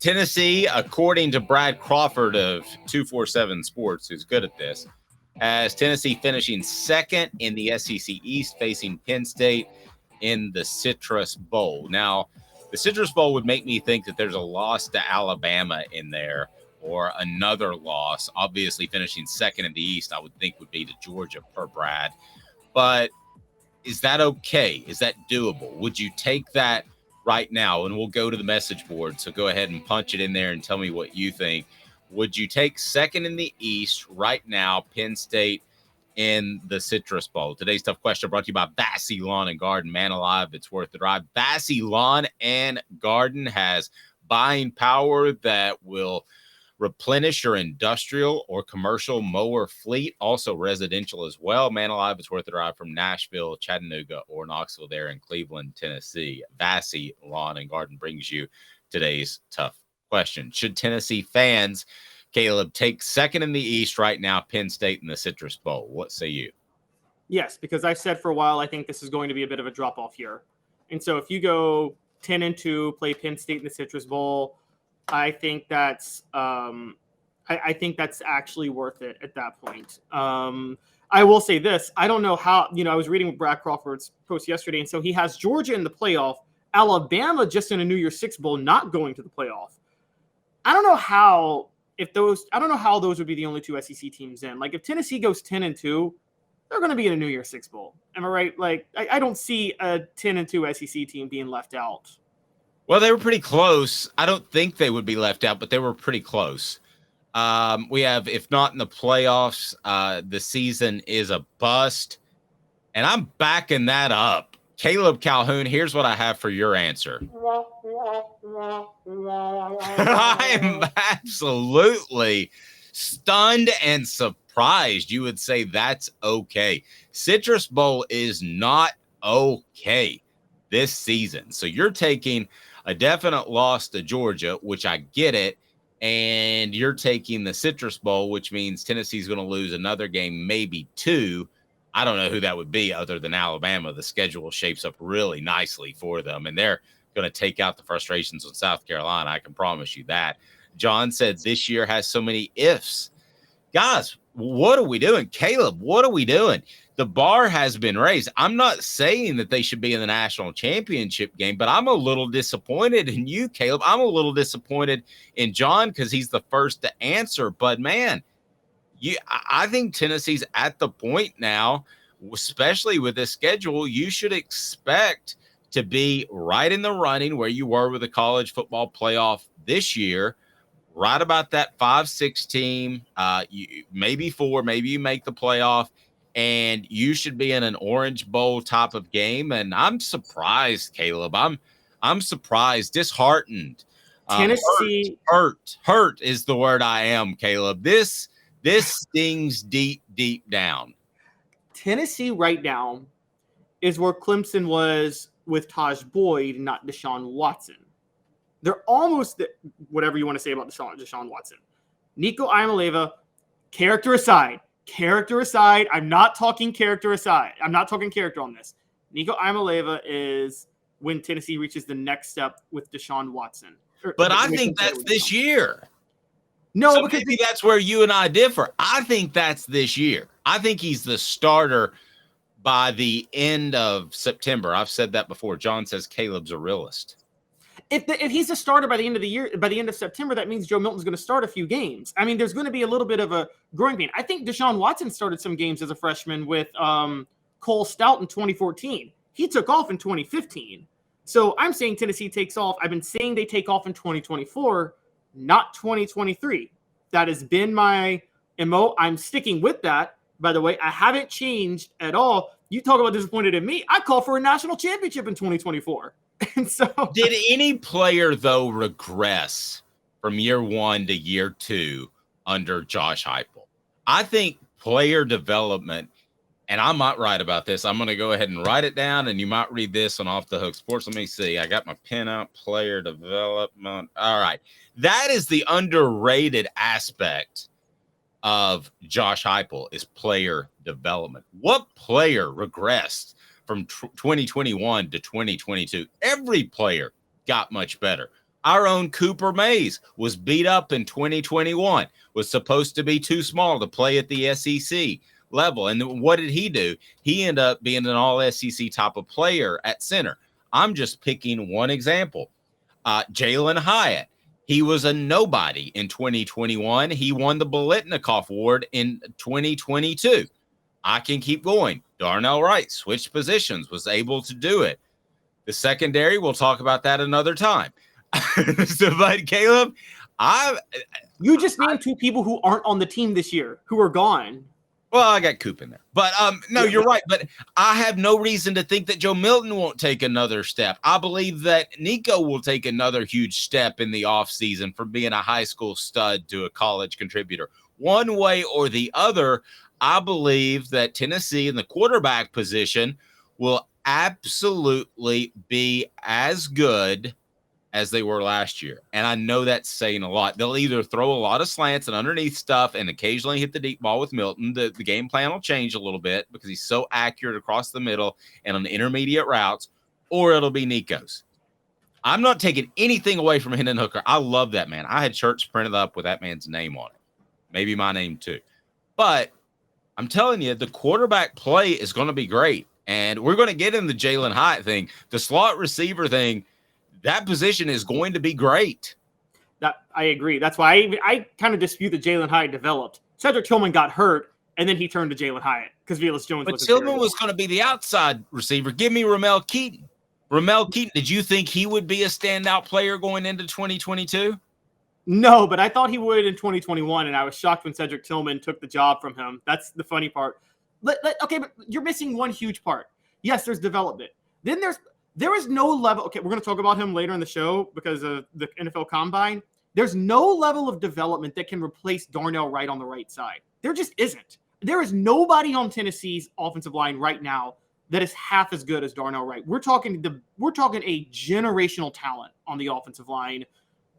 Tennessee, according to Brad Crawford of 247Sports, who's good at this, has Tennessee finishing second in the SEC East, facing Penn State in the Citrus Bowl. Now, the Citrus Bowl would make me think that there's a loss to Alabama in there or another loss. Obviously, finishing second in the East, I would think would be to Georgia per Brad. But is that okay? Is that doable? Would you take that right now? And we'll go to the message board. So go ahead and punch it in there and tell me what you think. Would you take second in the East right now, Penn State in the Citrus Bowl? Today's tough question brought to you by Bassey Lawn and Garden. Man alive, it's worth the drive. Bassey Lawn and Garden has buying power that will replenish your industrial or commercial mower fleet, also residential as well. Man alive, it's worth the drive from Nashville, Chattanooga, or Knoxville there in Cleveland, Tennessee. Bassey Lawn and Garden brings you today's tough question. Should Tennessee fans, Caleb, take second in the East right now, Penn State in the Citrus Bowl? What say you? Yes, because I've said for a while, I think this is going to be a bit of a drop-off here. And so if you go 10-2, play Penn State in the Citrus Bowl, I think that's I think that's actually worth it at that point. I will say this. I don't know how, I was reading Brad Crawford's post yesterday, and so he has Georgia in the playoff, Alabama just in a New Year's Six Bowl not going to the playoff. I don't know how those would be the only two SEC teams in. Like if Tennessee goes 10-2, they're going to be in a New Year's Six Bowl. Am I right? Like I don't see a 10-2 SEC team being left out. Well, they were pretty close. I don't think they would be left out, but they were pretty close. We have, if not in the playoffs, the season is a bust. And I'm backing that up. Caleb Calhoun, here's what I have for your answer. I am absolutely stunned and surprised. You would say that's okay. Citrus Bowl is not okay this season. So you're taking a definite loss to Georgia, which I get it, and you're taking the Citrus Bowl, which means Tennessee's going to lose another game, maybe two. I don't know who that would be other than Alabama. The schedule shapes up really nicely for them, and they're going to take out the frustrations with South Carolina. I can promise you that. John said this year has so many ifs. Guys, what are we doing? Caleb, what are we doing? The bar has been raised. I'm not saying that they should be in the national championship game, but I'm a little disappointed in you, Caleb. I'm a little disappointed in John because he's the first to answer. But, man, I think Tennessee's at the point now, especially with this schedule, you should expect to be right in the running where you were with the college football playoff this year, right about that 5-6 team, maybe 4, maybe you make the playoff. And you should be in an Orange Bowl type of game. And I'm surprised, Caleb. I'm surprised, disheartened. Tennessee hurt is the word I am, Caleb. This stings deep down. Tennessee right now is where Clemson was with Taj Boyd, not Deshaun Watson. They're almost whatever you want to say about Deshaun Watson. Nico Iamaleava, character aside, I'm not talking character aside. I'm not talking character on this. Nico Iamaleava is when Tennessee reaches the next step with Deshaun Watson. But I think that's this year. No, so because maybe that's where you and I differ. I think that's this year. I think he's the starter by the end of September. I've said that before. John says Caleb's a realist. If he's a starter by the end of the year, by the end of September, that means Joe Milton's going to start a few games. I mean, there's going to be a little bit of a growing pain. I think Deshaun Watson started some games as a freshman with Cole Stout in 2014. He took off in 2015. So I'm saying Tennessee takes off. I've been saying they take off in 2024, not 2023. That has been my MO. I'm sticking with that. By the way, I haven't changed at all. You talk about disappointed in me. I call for a national championship in 2024. And so, did any player, though, regress from year one to year two under Josh Heupel? I think player development, and I'm not right about this. I'm going to go ahead and write it down, and you might read this on Off the Hook Sports. Let me see. I got my pen out. Player development. All right. That is the underrated aspect of Josh Heupel is player development. What player regressed from 2021 to 2022? Every player got much better. Our own Cooper Mays was beat up in 2021, was supposed to be too small to play at the SEC level. And what did he do? He ended up being an all SEC type of player at center. I'm just picking one example. Jalen Hyatt. He was a nobody in 2021. He won the Biletnikoff Award in 2022. I can keep going. Darnell Wright switched positions, was able to do it. The secondary, we'll talk about that another time. But Caleb, you just named two people who aren't on the team this year, who are gone. Well, I got Coop in there. But no, you're right. But I have no reason to think that Joe Milton won't take another step. I believe that Nico will take another huge step in the offseason from being a high school stud to a college contributor. One way or the other, I believe that Tennessee in the quarterback position will absolutely be as good as they were last year. And I know that's saying a lot. They'll either throw a lot of slants and underneath stuff and occasionally hit the deep ball with Milton. The game plan will change a little bit because he's so accurate across the middle and on the intermediate routes, or it'll be Nico's. I'm not taking anything away from Hendon Hooker. I love that man. I had shirts printed up with that man's name on it. Maybe my name too. But I'm telling you, the quarterback play is going to be great. And we're going to get in the Jalen Hyatt thing. The slot receiver thing, that position is going to be great. That I agree. That's why I kind of dispute that Jalen Hyatt developed. Cedric Tillman got hurt, and then he turned to Jalen Hyatt because Velus Jones. But Tillman was going to be the outside receiver. Give me Ramel Keaton. Ramel Keaton, did you think he would be a standout player going into 2022? No, but I thought he would in 2021, and I was shocked when Cedric Tillman took the job from him. That's the funny part. Okay, but you're missing one huge part. Yes, there's development. Then there is no level. Okay, we're going to talk about him later in the show because of the NFL Combine. There's no level of development that can replace Darnell Wright on the right side. There just isn't. There is nobody on Tennessee's offensive line right now that is half as good as Darnell Wright. We're talking a generational talent on the offensive line.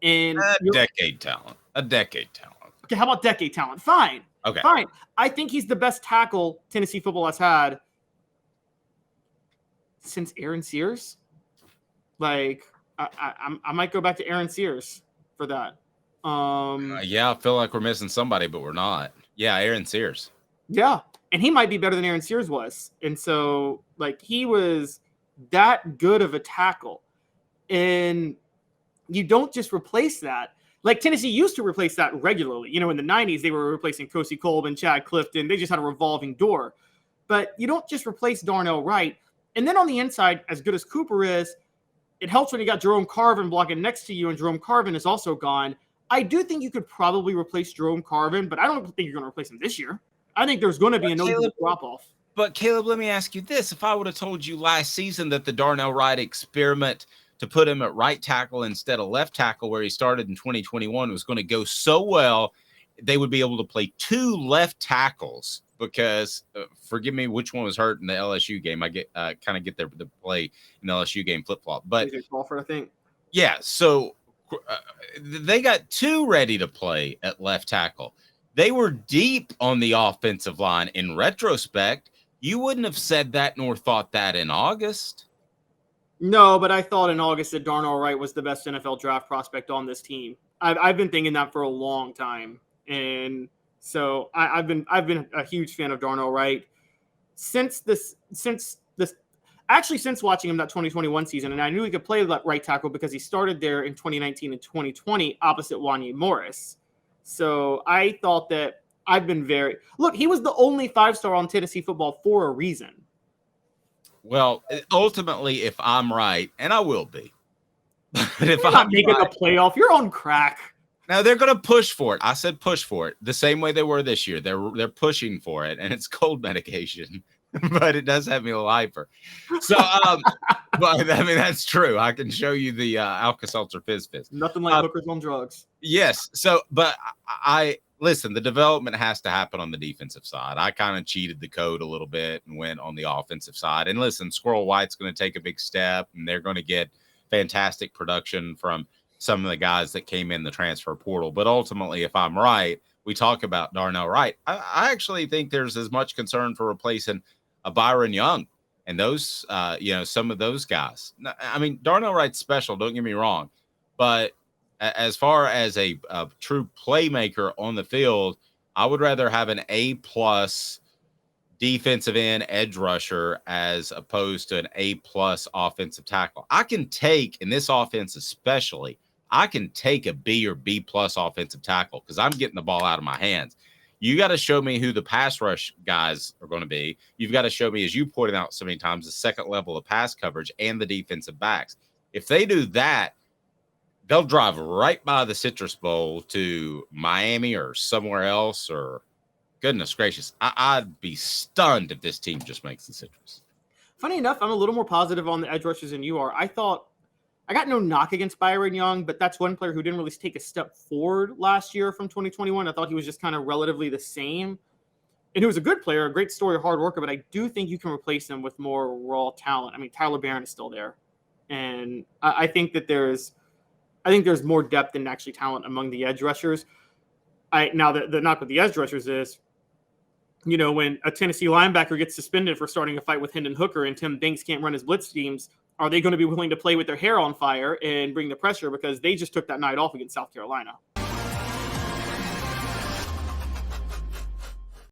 And a decade talent. Okay, how about decade talent? Fine. Okay. Fine. I think he's the best tackle Tennessee football has had since Aaron Sears. Like, I might go back to Aaron Sears for that. Yeah, I feel like we're missing somebody, but we're not. Yeah, Aaron Sears. Yeah, and he might be better than Aaron Sears was. And so, like, he was that good of a tackle. And you don't just replace that. Like Tennessee used to replace that regularly. You know, in the 90s, they were replacing Kosi Colvin, Chad Clifton. They just had a revolving door. But you don't just replace Darnell Wright. And then on the inside, as good as Cooper is, it helps when you got Jerome Carvin blocking next to you, and Jerome Carvin is also gone. I do think you could probably replace Jerome Carvin, but I don't think you're going to replace him this year. I think there's going to be a notable drop-off. But Caleb, let me ask you this. If I would have told you last season that the Darnell Wright experiment to put him at right tackle instead of left tackle where he started in 2021 was going to go so well, they would be able to play two left tackles because forgive me, which one was hurt in the LSU game. I get kind of get the play in the LSU game flip-flop. But Crawford, I think. Yeah, so they got two ready to play at left tackle. They were deep on the offensive line. In retrospect, you wouldn't have said that nor thought that in August. No, but I thought in August that Darnell Wright was the best NFL draft prospect on this team. I've been thinking that for a long time, and so I've been a huge fan of Darnell Wright since watching him that 2021 season, and I knew he could play that right tackle because he started there in 2019 and 2020 opposite Wanye Morris. So I thought that he was the only 5-star on Tennessee football for a reason. Well, ultimately, if I'm right, and I will be, but if I'm not making the playoff, you're on crack. Now they're going to push for it. I said push for it the same way they were this year. They're pushing for it, and it's cold medication, but it does have me a hyper. So, but I mean that's true. I can show you the Alka-Seltzer Fizz. Nothing like Hooker's on drugs. Yes. So, but I listen, the development has to happen on the defensive side. I kind of cheated the code a little bit and went on the offensive side. And listen, Squirrel White's going to take a big step, and they're going to get fantastic production from some of the guys that came in the transfer portal. But ultimately, if I'm right, we talk about Darnell Wright. I actually think there's as much concern for replacing a Byron Young and those, some of those guys. I mean, Darnell Wright's special, don't get me wrong, but as far as a true playmaker on the field, I would rather have an A-plus defensive end edge rusher as opposed to an A-plus offensive tackle. I can take, in this offense especially, I can take a B or B-plus offensive tackle because I'm getting the ball out of my hands. You got to show me who the pass rush guys are going to be. You've got to show me, as you pointed out so many times, the second level of pass coverage and the defensive backs. If they do that, they'll drive right by the Citrus Bowl to Miami or somewhere else, or goodness gracious, I'd be stunned if this team just makes the Citrus. Funny enough, I'm a little more positive on the edge rushers than you are. I got no knock against Byron Young, but that's one player who didn't really take a step forward last year from 2021. I thought he was just kind of relatively the same. And he was a good player, a great story, hard worker, but I do think you can replace him with more raw talent. I mean, Tyler Barron is still there. And I think that there's more depth than actually talent among the edge rushers. Now, the knock with the edge rushers is, when a Tennessee linebacker gets suspended for starting a fight with Hendon Hooker and Tim Banks can't run his blitz schemes, are they going to be willing to play with their hair on fire and bring the pressure because they just took that night off against South Carolina?